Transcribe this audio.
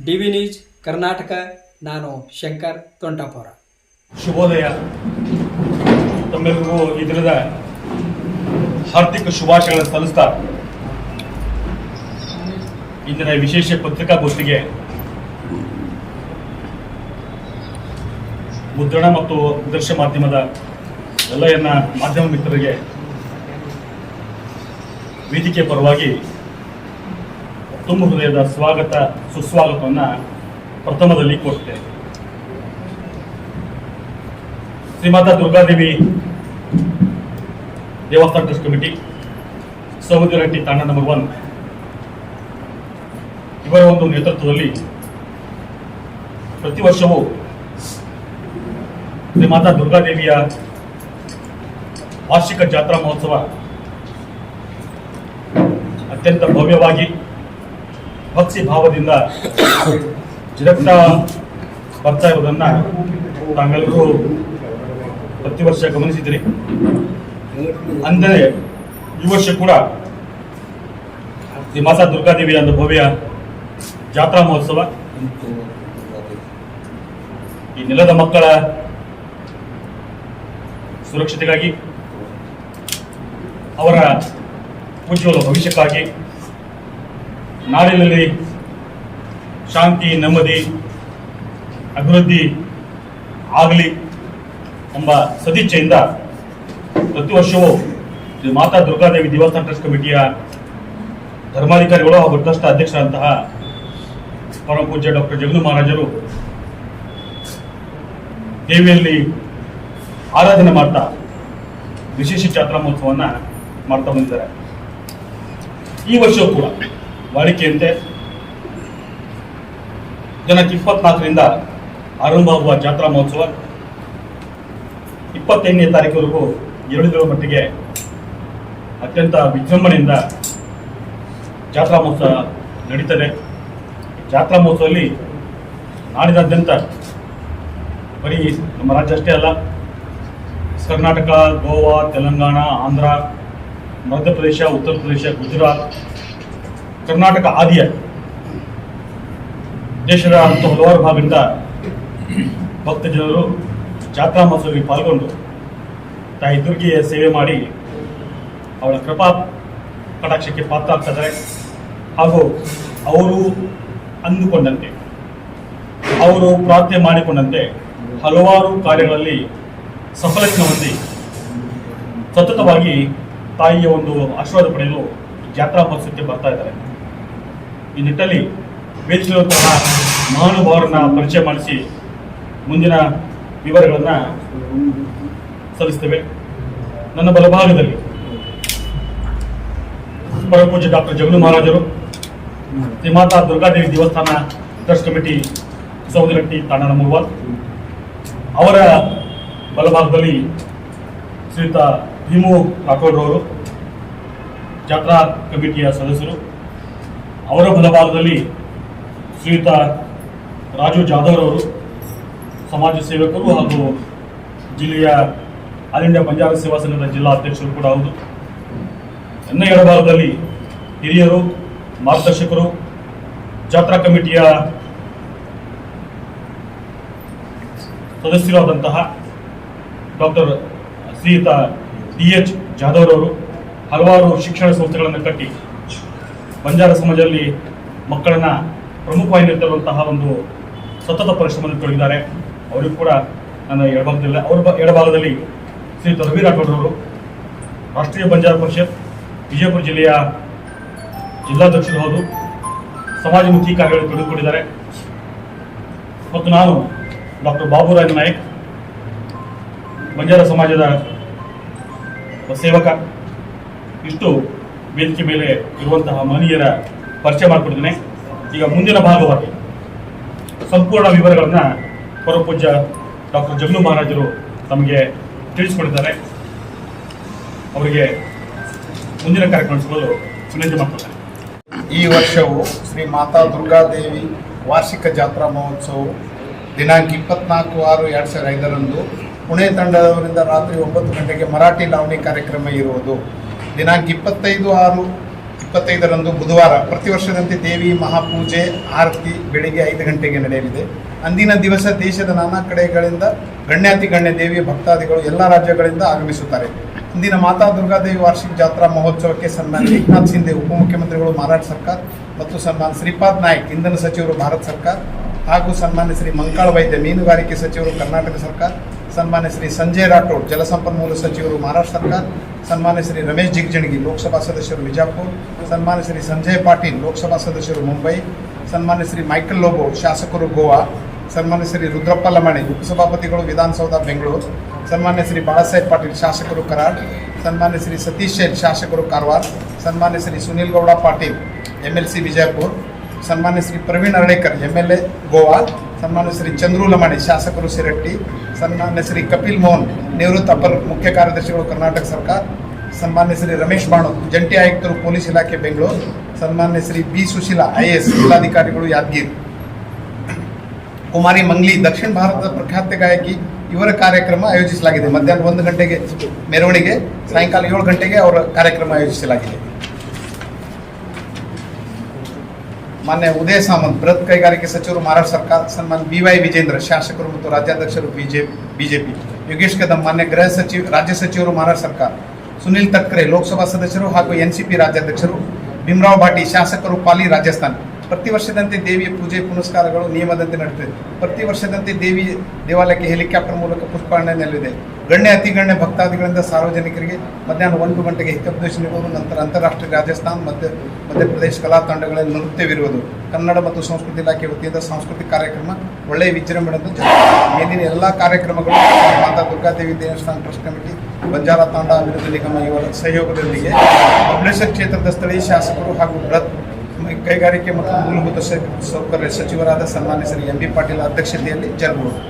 D V news Karnataka. ನಾನು ಶಂಕರ್ ತೊಂಟಾಪುರ. ಶುಭೋದಯ. ತಮ್ಮೆಲ್ಲರಿಗೂ ಈ ದಿನದ ಹಾರ್ದಿಕ ಶುಭಾಶಯಗಳನ್ನು ಸಲ್ಲಿಸ್ತಾ ಇಂದಿನ ವಿಶೇಷ ಪತ್ರಿಕಾಗೋಷ್ಠಿಗೆ ಮುದ್ರಣ ಮತ್ತು ದೃಶ್ಯ ಮಾಧ್ಯಮದ ಎಲ್ಲ ಮಾಧ್ಯಮ ಮಿತ್ರರಿಗೆ ವೇದಿಕೆ ಪರವಾಗಿ ತುಂಬ ಹೃದಯದ ಸ್ವಾಗತ ಸುಸ್ವಾಗತವನ್ನು ಪ್ರಥಮದಲ್ಲಿ ಕೊಡ್ತೇನೆ. ಶ್ರೀಮಾತಾ ದುರ್ಗಾದೇವಿ ದೇವಸ್ಥಾನ ಟ್ರಸ್ಟ್ ಕಮಿಟಿ, ಸೌದಿರಟ್ಟಿ ತಾಂಡ ನಂಬರ್ 1 ಇವರ ಒಂದು ನೇತೃತ್ವದಲ್ಲಿ ಪ್ರತಿ ವರ್ಷವೂ ಶ್ರೀಮಾತಾ ದುರ್ಗಾದೇವಿಯ ವಾರ್ಷಿಕ ಜಾತ್ರಾ ಮಹೋತ್ಸವ ಅತ್ಯಂತ ಭವ್ಯವಾಗಿ ಭಕ್ತಿ ಭಾವದಿಂದ ಜರುಗ್ತಾ ಬರ್ತಾ ಇರುವುದನ್ನು ತಾವೆಲ್ಲರೂ ಪ್ರತಿ ವರ್ಷ ಗಮನಿಸಿದ್ದೀರಿ. ಅಂದರೆ ಈ ವರ್ಷ ಕೂಡ ಶ್ರೀ ಮಾತಾ ದುರ್ಗಾದೇವಿಯ ಒಂದು ಭವ್ಯ ಜಾತ್ರಾ ಮಹೋತ್ಸವ ಈ ನೆಲದ ಮಕ್ಕಳ ಸುರಕ್ಷತೆಗಾಗಿ, ಅವರ ಉಜ್ವಲ ಭವಿಷ್ಯಕ್ಕಾಗಿ, ನಾಡಿನಲ್ಲಿ ಶಾಂತಿ ನೆಮ್ಮದಿ ಅಭಿವೃದ್ಧಿ ಆಗಲಿ ಎಂಬ ಸದಿಚ್ಛೆಯಿಂದ ಪ್ರತಿ ವರ್ಷವೂ ಶ್ರೀ ಮಾತಾ ದುರ್ಗಾದೇವಿ ದೇವಸ್ಥಾನ ಟ್ರಸ್ಟ್ ಕಮಿಟಿಯ ಧರ್ಮಾಧಿಕಾರಿಗಳು ಹಾಗೂ ಟ್ರಸ್ಟ್ ಅಧ್ಯಕ್ಷರಾದಂತಹ ಪರಮ ಪೂಜ್ಯ ಡಾಕ್ಟರ್ ಜಗನು ಮಹಾರಾಜರು ದೇವಿಯಲ್ಲಿ ಆರಾಧನೆ ಮಾಡ್ತಾ ವಿಶೇಷ ಜಾತ್ರಾ ಮಹೋತ್ಸವವನ್ನು ಮಾಡ್ತಾ ಬಂದಿದ್ದಾರೆ. ಈ ವರ್ಷವೂ ಕೂಡ ವಾಡಿಕೆಯಂತೆ ದಿನಾಂಕ 24ರಿಂದ ಆರಂಭವಾಗುವ ಜಾತ್ರಾ ಮಹೋತ್ಸವ 25ನೇ ತಾರೀಕುವರೆಗೂ 2 ದಿನಗಳ ಮಟ್ಟಿಗೆ ಅತ್ಯಂತ ವಿಜೃಂಭಣೆಯಿಂದ ಜಾತ್ರಾ ಮಹೋತ್ಸವ ನಡೀತದೆ. ಜಾತ್ರಾ ಮಹೋತ್ಸವದಲ್ಲಿ ನಾಡಿನಾದ್ಯಂತ ಬರೀ ನಮ್ಮ ರಾಜ್ಯ ಅಷ್ಟೇ ಅಲ್ಲ, ಕರ್ನಾಟಕ, ಗೋವಾ, ತೆಲಂಗಾಣ, ಆಂಧ್ರ, ಮಧ್ಯಪ್ರದೇಶ, ಉತ್ತರ ಪ್ರದೇಶ, ಗುಜರಾತ್, ಕರ್ನಾಟಕ ಆದಿಯ ದೇಶದ ಹಲವಾರು ಭಾಗದಿಂದ ಭಕ್ತ ಜನರು ಜಾತ್ರಾ ಮಹೋತ್ಸವದಲ್ಲಿ ಪಾಲ್ಗೊಂಡು ತಾಯಿ ದುರ್ಗೆಯ ಸೇವೆ ಮಾಡಿ ಅವಳ ಕೃಪಾ ಕಟಾಕ್ಷಕ್ಕೆ ಪಾತ್ರ ಆಗ್ತಿದ್ದಾರೆ. ಹಾಗೂ ಅವರು ಅಂದುಕೊಂಡಂತೆ, ಅವರು ಪ್ರಾರ್ಥನೆ ಮಾಡಿಕೊಂಡಂತೆ ಹಲವಾರು ಕಾರ್ಯಗಳಲ್ಲಿ ಸಫಲತೆ ಹೊಂದಿ ಸತತವಾಗಿ ತಾಯಿಯ ಒಂದು ಆಶೀರ್ವಾದ ಪಡೆಯಲು ಜಾತ್ರಾ ಮಹೋತ್ಸವಕ್ಕೆ ಬರ್ತಾ ಇದ್ದಾರೆ. ಈ ನಿಟ್ಟಲ್ಲಿ ವೇದಿಸಿರುವಂತಹ ಮಹಾನುಭಾವರನ್ನ ಪರಿಚಯ ಮಾಡಿಸಿ ಮುಂದಿನ ವಿವರಗಳನ್ನು ಸಲ್ಲಿಸ್ತೇವೆ. ನನ್ನ ಬಲಭಾಗದಲ್ಲಿ ಪರಮ ಪೂಜ್ಯ ಡಾಕ್ಟರ್ ಜಗನು ಮಹಾರಾಜರು, ಶ್ರೀ ಮಾತಾ ದುರ್ಗಾದೇವಿ ದೇವಸ್ಥಾನ ಟ್ರಸ್ಟ್ ಕಮಿಟಿ, ಸೌದಿರಟ್ಟಿ ತಾಂಡ ನಂಬರ್ 1. ಅವರ ಬಲಭಾಗದಲ್ಲಿ ಶ್ರೀಯುತ ಭೀಮು ರಾಠೋಡ್ರವರು, ಜಾತ್ರಾ ಕಮಿಟಿಯ ಸದಸ್ಯರು. ಅವರ ಬಲಭಾಗದಲ್ಲಿ ಶ್ರೀಯುತ ರಾಜು ಜಾಧವ್ರವರು, ಸಮಾಜ ಸೇವಕರು ಹಾಗೂ ಜಿಲ್ಲೆಯ ಆಲ್ ಇಂಡಿಯಾ ಬಂಜಾರ ಸೇವಾ ಸಂಘದ ಜಿಲ್ಲಾ ಅಧ್ಯಕ್ಷರು ಕೂಡ ಹೌದು. ನನ್ನ ಎಡಭಾಗದಲ್ಲಿ ಹಿರಿಯರು, ಮಾರ್ಗದರ್ಶಕರು, ಜಾತ್ರಾ ಕಮಿಟಿಯ ಸದಸ್ಯರಾದಂತಹ ಡಾಕ್ಟರ್ ಶ್ರೀಯುತ TH ಜಾಧವ್ರವರು ಹಲವಾರು ಶಿಕ್ಷಣ ಸಂಸ್ಥೆಗಳನ್ನು ಕಟ್ಟಿ ಬಂಜಾರ ಸಮಾಜದಲ್ಲಿ ಮಕ್ಕಳನ್ನು ಪ್ರಮುಖವಾಗಿ ನಿಂತಿರುವಂತಹ ಒಂದು ಸತತ ಪರಿಶ್ರಮದಲ್ಲಿ ತೊಡಗಿದ್ದಾರೆ. ಅವರಿಗೂ ಕೂಡ ನನ್ನ ಎಡಭಾಗದಲ್ಲಿ, ಅವರ ಎಡಭಾಗದಲ್ಲಿ ಶ್ರೀಯುತ ರವಿ ರಾಠೋಡ್ರವರು, ರಾಷ್ಟ್ರೀಯ ಬಂಜಾರ ಪರಿಷತ್ ವಿಜಯಪುರ ಜಿಲ್ಲೆಯ ಜಿಲ್ಲಾಧ್ಯಕ್ಷರು ಹೌದು, ಸಮಾಜಮುಖಿ ಕಾರ್ಯಗಳಲ್ಲಿ ತೊಡಗಿಕೊಂಡಿದ್ದಾರೆ. ಮತ್ತು ನಾನು ಡಾಕ್ಟರ್ ಬಾಬುರಾಯ್ ನಾಯಕ್, ಬಂಜಾರ ಸಮಾಜದ ಸೇವಕ. ಇಷ್ಟು ವೇದಿಕೆ ಮೇಲೆ ಇರುವಂತಹ ಮಹನೀಯರ ಪರಿಚಯ ಮಾಡಿಕೊಡ್ತೇನೆ. ಈಗ ಮುಂದಿನ ಭಾಗವಾಗಿ ಸಂಪೂರ್ಣ ವಿವರಗಳನ್ನು ಪರಮ ಪೂಜ್ಯ ಡಾಕ್ಟರ್ ಜಗನು ಮಹಾರಾಜರು ತಮಗೆ ತಿಳಿಸಿಕೊಡಿದ್ದಾರೆ. ಅವರಿಗೆ ಮುಂದಿನ ಕಾರ್ಯಕ್ರಮ ನಡೆಸಲು ವಿನಂತಿ ಮಾಡ್ತಾರೆ. ಈ ವರ್ಷವು ಶ್ರೀ ಮಾತಾ ದುರ್ಗಾದೇವಿ ವಾರ್ಷಿಕ ಜಾತ್ರಾ ಮಹೋತ್ಸವವು ದಿನಾಂಕ 24/6/2005 ಪುಣೆ ತಂಡದವರಿಂದ ರಾತ್ರಿ 9 ಗಂಟೆಗೆ ಮರಾಠಿ ಲಾವಣಿ ಕಾರ್ಯಕ್ರಮ ಇರುವುದು. ದಿನಾಂಕ 25/6/2006 25ರಂದು ಬುಧವಾರ ಪ್ರತಿ ವರ್ಷದಂತೆ ದೇವಿ ಮಹಾಪೂಜೆ ಆರತಿ ಬೆಳಿಗ್ಗೆ 5 ಗಂಟೆಗೆ ನಡೆಯಲಿದೆ. ಅಂದಿನ ದಿವಸ ದೇಶದ ನಾನಾ ಕಡೆಗಳಿಂದ ಗಣ್ಯಾತಿ ಗಣ್ಯ ದೇವಿಯ ಭಕ್ತಾದಿಗಳು ಎಲ್ಲ ರಾಜ್ಯಗಳಿಂದ ಆಗಮಿಸುತ್ತಾರೆ. ಇಂದಿನ ಮಾತಾ ದುರ್ಗಾದೇವಿ ವಾರ್ಷಿಕ ಜಾತ್ರಾ ಮಹೋತ್ಸವಕ್ಕೆ ಸನ್ಮಾನ್ಯ ಏಕನಾಥ್ ಶಿಂದೆ ಉಪಮುಖ್ಯಮಂತ್ರಿಗಳು ಮಹಾರಾಷ್ಟ್ರ ಸರ್ಕಾರ ಮತ್ತು ಸನ್ಮಾನ್ಯ ಶ್ರೀಪಾದ್ ನಾಯ್ಕ್ ಇಂಧನ ಸಚಿವರು ಭಾರತ ಸರ್ಕಾರ ಹಾಗೂ ಸನ್ಮಾನ್ಯ ಶ್ರೀ ಮಂಕಾಳ ವೈದ್ಯ ಮೀನುಗಾರಿಕೆ ಸಚಿವರು ಕರ್ನಾಟಕ ಸರ್ಕಾರ, ಸನ್ಮಾನ್ಯ ಶ್ರೀ ಸಂಜಯ್ ರಾಠೋಡ್ ಜಲಸಂಪನ್ಮೂಲ ಸಚಿವರು ಮಹಾರಾಷ್ಟ್ರ ಸರ್ಕಾರ, ಸನ್ಮಾನ್ಯ ಶ್ರೀ ರಮೇಶ್ ಜಿಗಜಿಣಗಿ ಲೋಕಸಭಾ ಸದಸ್ಯರು ವಿಜಾಪುರ, ಸನ್ಮಾನ್ಯ ಶ್ರೀ ಸಂಜಯ್ ಪಾಟೀಲ್ ಲೋಕಸಭಾ ಸದಸ್ಯರು ಮುಂಬೈ, ಸನ್ಮಾನ್ಯ ಶ್ರೀ ಮೈಕಲ್ ಲೋಬೋ ಶಾಸಕರು ಗೋವಾ, ಸನ್ಮಾನ್ಯ ಶ್ರೀ ರುದ್ರಪ್ಪ ಲಮಾಣಿ ಉಪಸಭಾಪತಿಗಳು ವಿಧಾನಸೌಧ ಬೆಂಗಳೂರು, ಸನ್ಮಾನ್ಯ ಶ್ರೀ ಬಾಳಾಸಾಹೇಬ್ ಪಾಟೀಲ್ ಶಾಸಕರು ಕರಾಡ್, ಸನ್ಮಾನ್ಯ ಶ್ರೀ ಸತೀಶ್ ಶೇಲ್ ಶಾಸಕರು ಕಾರವಾರ, ಸನ್ಮಾನ್ಯ ಶ್ರೀ ಸುನಿಲ್ ಗೌಡ ಪಾಟೀಲ್ MLC ವಿಜಯಪುರ, ಸನ್ಮಾನ್ಯ ಶ್ರೀ ಪ್ರವೀಣ್ ಅರಳೇಕರ್ MLA ಗೋವಾ, ಸನ್ಮಾನ್ಯ ಶ್ರೀ ಚಂದ್ರು ಲಮಾಣಿ ಶಾಸಕರು ಸಿರಟ್ಟಿ, ಸನ್ಮಾನ್ಯ ಶ್ರೀ ಕಪಿಲ್ ಮೋಹನ್ ನಿವೃತ್ತ ಅಪರ ಮುಖ್ಯ ಕಾರ್ಯದರ್ಶಿಗಳು ಕರ್ನಾಟಕ ಸರ್ಕಾರ, ಸನ್ಮಾನ್ಯ ಶ್ರೀ ರಮೇಶ್ ಬಾಣು ಜಂಟಿ ಆಯುಕ್ತರು ಪೊಲೀಸ್ ಇಲಾಖೆ ಬೆಂಗಳೂರು, ಸನ್ಮಾನ್ಯ ಶ್ರೀ ಬಿ ಸುಶೀಲಾ IAS ಜಿಲ್ಲಾಧಿಕಾರಿಗಳು ಯಾದಗಿರಿ, ಕುಮಾರಿ ಮಂಗ್ಲಿ ದಕ್ಷಿಣ ಭಾರತದ ಪ್ರಖ್ಯಾತ ಗಾಯಕಿ ಇವರ ಕಾರ್ಯಕ್ರಮ ಆಯೋಜಿಸಲಾಗಿದೆ. ಮಧ್ಯಾಹ್ನ 1 ಗಂಟೆಗೆ ಮೆರವಣಿಗೆ, ಸಾಯಂಕಾಲ 7 ಗಂಟೆಗೆ ಅವರ ಕಾರ್ಯಕ್ರಮ ಆಯೋಜಿಸಲಾಗಿದೆ. ಮಾನ್ಯ ಉದಯ ಸಾಮಂತ್ ಬೃಹತ್ ಕೈಗಾರಿಕೆ ಸಚಿವರು ಮಹಾರಾಷ್ಟ್ರ ಸರ್ಕಾರ, ಸನ್ಮಾನ್ಯ BY ವಿಜೇಂದ್ರ ಶಾಸಕರು ಮತ್ತು ರಾಜ್ಯಾಧ್ಯಕ್ಷರು ಬಿಜೆಪಿ, ಯೋಗೇಶ್ ಕದಂ ಮಾನ್ಯ ರಾಜ್ಯ ಸಚಿವರು ಮಹಾರಾಷ್ಟ್ರ ಸರ್ಕಾರ, ಸುನಿಲ್ ತಟ್ಕರೆ ಲೋಕಸಭಾ ಸದಸ್ಯರು ಹಾಗೂ NCP ರಾಜ್ಯಾಧ್ಯಕ್ಷರು, ಭೀಮರಾವ್ ಭಾಟಿ ಶಾಸಕರು ಪಾಲಿ ರಾಜಸ್ಥಾನ. ಪ್ರತಿ ವರ್ಷದಂತೆ ದೇವಿಯ ಪೂಜೆ ಪುನಸ್ಕಾರಗಳು ನಿಯಮದಂತೆ ನಡೆಯುತ್ತದೆ. ಪ್ರತಿ ವರ್ಷದಂತೆ ದೇವಿ ದೇವಾಲಯಕ್ಕೆ ಹೆಲಿಕಾಪ್ಟರ್ ಮೂಲಕ ಪುಷ್ಪಾರ್ಪಣೆ ನಡೆಯಲಿದೆ. ಗಣ್ಯ ಅತಿ ಗಣ್ಯ ಭಕ್ತಾದಿಗಳಿಂದ ಸಾರ್ವಜನಿಕರಿಗೆ ಮಧ್ಯಾಹ್ನ 1 ಗಂಟೆಗೆ ಹಿತೋಪದೇಶ ನೀಡುವುದು, ನಂತರ ಅಂತಾರಾಷ್ಟ್ರೀಯ ರಾಜಸ್ಥಾನ ಮಧ್ಯಪ್ರದೇಶ ಕಲಾ ತಂಡಗಳಲ್ಲಿ ನೃತ್ಯವಿರುವುದು. ಕನ್ನಡ ಮತ್ತು ಸಂಸ್ಕೃತಿ ಇಲಾಖೆ ವತಿಯಿಂದ ಸಾಂಸ್ಕೃತಿಕ ಕಾರ್ಯಕ್ರಮ ಒಳ್ಳೆಯ ವಿಜೃಂಭಣೆಯಿಂದ ಜರುಗುತ್ತದೆ. ಮೇಲಿನ ಎಲ್ಲ ಕಾರ್ಯಕ್ರಮಗಳು ಮಾತಾ ದುರ್ಗಾದೇವಿ ದೇವಸ್ಥಾನ ಟ್ರಸ್ಟ್ ಕಮಿಟಿ, ಬಂಜಾರ ತಾಂಡ ಅಭಿವೃದ್ಧಿ ನಿಗಮ ಇವರ ಸಹಯೋಗದೊಂದಿಗೆ ಬಬಲೇಶ್ವರ ಕ್ಷೇತ್ರದ ಸ್ಥಳೀಯ ಶಾಸಕರು ಹಾಗೂ ಬೃಹತ್ ಕೈಗಾರಿಕೆ ಮತ್ತು ಮೂಲಭೂತ ಸೌಕರ್ಯ ಸಚಿವರಾದ ಸನ್ಮಾನ್ಯ ಶ್ರೀ MB ಪಾಟೀಲ್ ಅಧ್ಯಕ್ಷತೆಯಲ್ಲಿ ಜರುಗುವುದು.